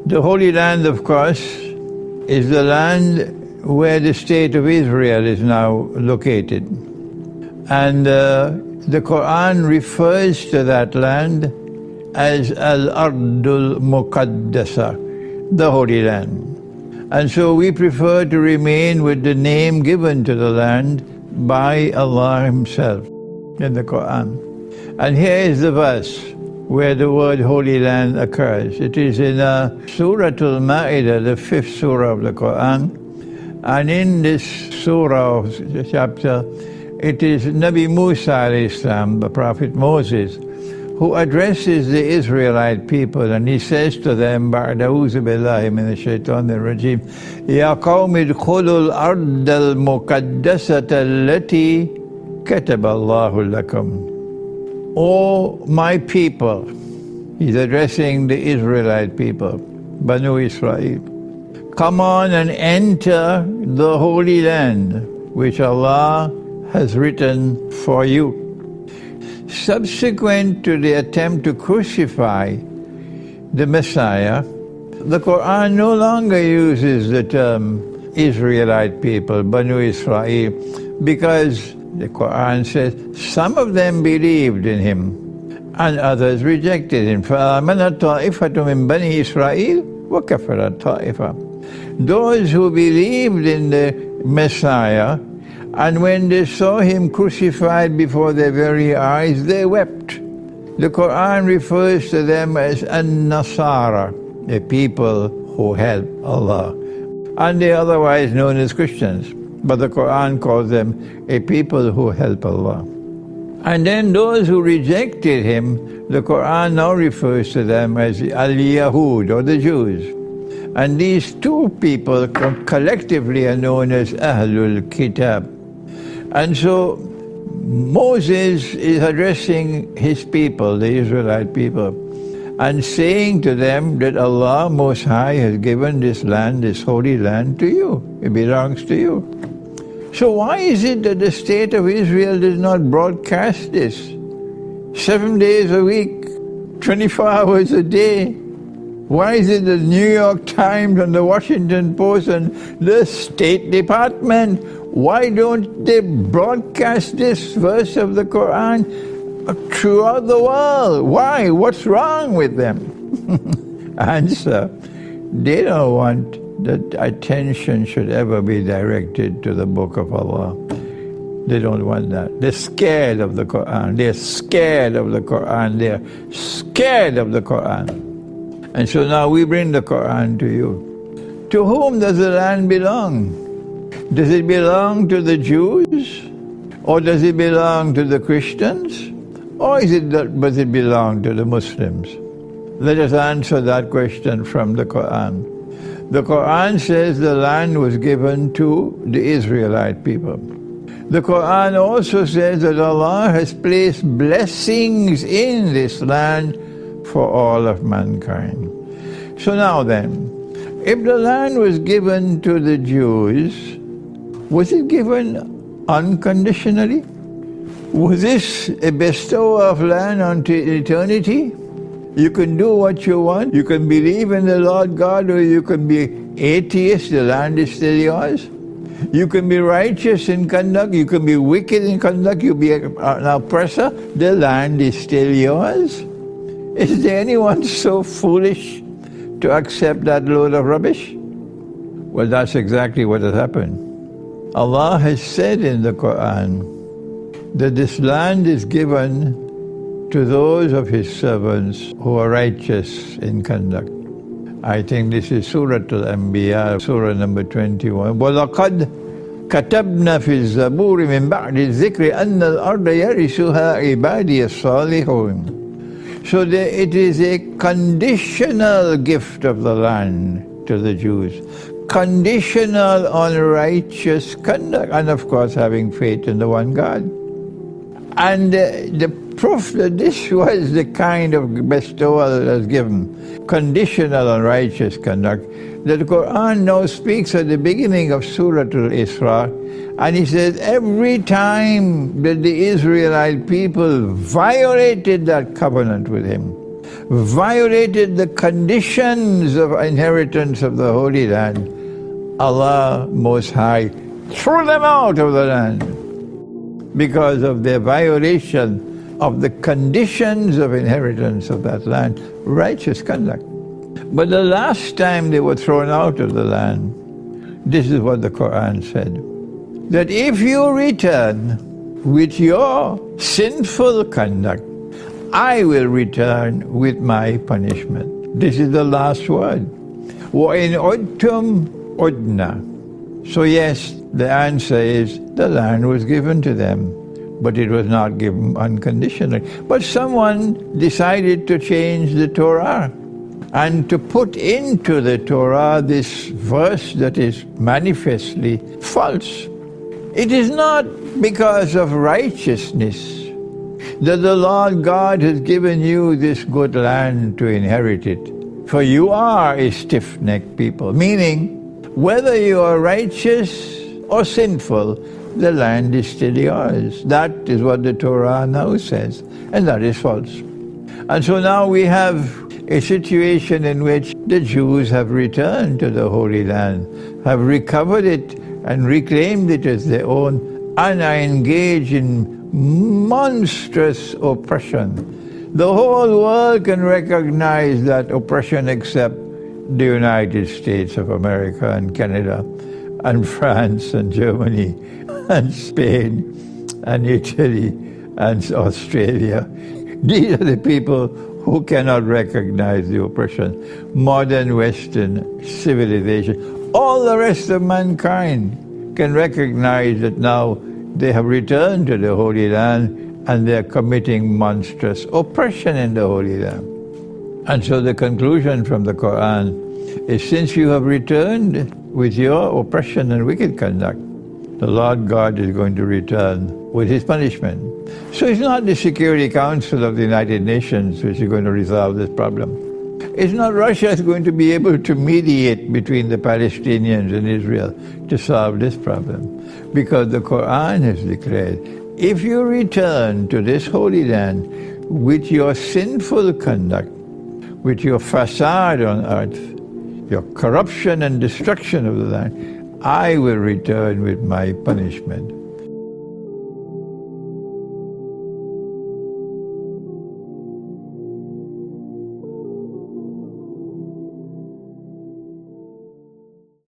The Holy Land, of course, is the land where the state of Israel is now located. And the Quran refers to that land as Al-Ardul Muqaddasa, the Holy Land. And so we prefer to remain with the name given to the land by Allah Himself in the Quran. And here is the verse where the word Holy Land occurs. It is in Surah Al-Ma'idah, the 5th surah of the Quran. And in this surah, chapter, it is Nabi Musa alayhi salam, the Prophet Moses, who addresses the Israelite people, and he says to them, بَعْدَ أَعُوذُ بِاللَّهِ مِنَ الشَّيْطَانِ الرَّجِيمِ يَا قَوْمِ ادْخُلُوا الْأَرْضَ الْمُقَدَّسَةَ الَّتِي كَتَبَ اللَّهُ لَكُمْ. O my people, he's addressing the Israelite people, Banu Israel, come on and enter the Holy Land, which Allah has written for you. Subsequent to the attempt to crucify the Messiah, the Quran no longer uses the term Israelite people, Banu Israel, because the Quran says some of them believed in him and others rejected him. فَآمَنَتْ طَائِفَةٌ مِّن بَنِي إِسْرَائِيلَ وَكَفَرَتْ طَائِفَةٌ. Those who believed in the Messiah, and when they saw him crucified before their very eyes, they wept. The Quran refers to them as An-Nasara, a people who help Allah. And they are otherwise known as Christians, but the Quran calls them a people who help Allah. And then those who rejected him, the Quran now refers to them as Al-Yahud, or the Jews. And these two people collectively are known as Ahlul Kitab. And so Moses is addressing his people, the Israelite people, and saying to them that Allah Most High has given this land, this holy land, to you. It belongs to you. So why is it that the state of Israel does not broadcast this 7 days a week, 24 hours a day? Why is it the New York Times and the Washington Post and the State Department, why don't they broadcast this verse of the Quran throughout the world? Why? What's wrong with them? Answer, they don't want that attention should ever be directed to the Book of Allah. They don't want that. They're scared of the Quran. They're scared of the Quran. They're scared of the Quran. And so now we bring the Quran to you. To whom does the land belong? Does it belong to the Jews? Or does it belong to the Christians? Or does it belong to the Muslims? Let us answer that question from the Quran. The Quran says the land was given to the Israelite people. The Quran also says that Allah has placed blessings in this land for all of mankind. So now then, if the land was given to the Jews, was it given unconditionally? Was this a bestow of land unto eternity? You can do what you want. You can believe in the Lord God, or you can be atheist. The land is still yours. You can be righteous in conduct. You can be wicked in conduct. You be an oppressor. The land is still yours. Is there anyone so foolish to accept that load of rubbish? Well, that's exactly what has happened. Allah has said in the Quran that this land is given to those of His servants who are righteous in conduct. I think this is Surah Al-Anbiya, Surah number 21. وَلَقَدْ كَتَبْنَا فِي الزَّبُورِ مِنْ بَعْدِ الذِّكْرِ أَنَّ الْأَرْضَ يَرِثُهَا عِبَادِيَ الصَّالِحُونَ. So it is a conditional gift of the land to the Jews. Conditional on righteous conduct, and of course having faith in the one God. And the proof that this was the kind of bestowal that was given, conditional on righteous conduct, that the Quran now speaks at the beginning of Surah Al-Isra, and he says every time that the Israelite people violated that covenant with him, violated the conditions of inheritance of the Holy Land, Allah Most High threw them out of the land because of their violation of the conditions of inheritance of that land, righteous conduct. But the last time they were thrown out of the land, this is what the Quran said, that if you return with your sinful conduct, I will return with my punishment. This is the last word. وَإِنْ عُدْتُمْ عُدْنَا. So yes, the answer is the land was given to them, but it was not given unconditionally. But someone decided to change the Torah and to put into the Torah this verse that is manifestly false. It is not because of righteousness that the Lord God has given you this good land to inherit it. For you are a stiff-necked people, meaning whether you are righteous or sinful, the land is still yours. That is what the Torah now says, and that is false. And so now we have a situation in which the Jews have returned to the Holy Land, have recovered it and reclaimed it as their own, and are engaged in monstrous oppression. The whole world can recognize that oppression except the United States of America and Canada and France and Germany and Spain and Italy and Australia. These are the people who cannot recognize the oppression. Modern Western civilization, all the rest of mankind can recognize that now they have returned to the Holy Land and they are committing monstrous oppression in the Holy Land. And so the conclusion from the Quran is, since you have returned with your oppression and wicked conduct, the Lord God is going to return with his punishment. So it's not the Security Council of the United Nations which is going to resolve this problem. It's not Russia is going to be able to mediate between the Palestinians and Israel to solve this problem. Because the Quran has declared, if you return to this Holy Land with your sinful conduct, with your facade on earth, your corruption and destruction of the land, I will return with my punishment.